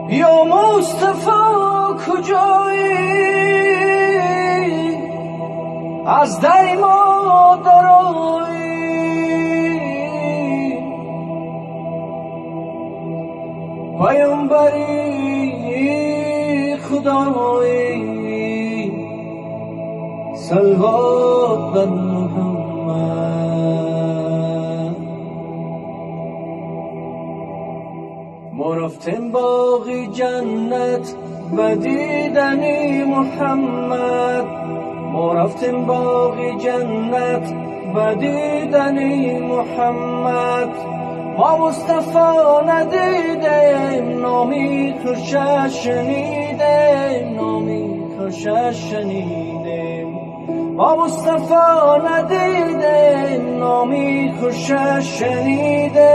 یا مصطفی کجایی؟ از در ما درآیی. پیامبری خدایی، صلوات بر محمد. ما رفتیم باغی جنت و دیدنی محمد. ما رفتیم باغی جنت و دیدنی محمد. ما مصطفی ندیدیم، نامی خوشش شنیدیم، نامی خوشش شنیدیم. ما مصطفی ندیدیم، نامی خوشش شنیدیم.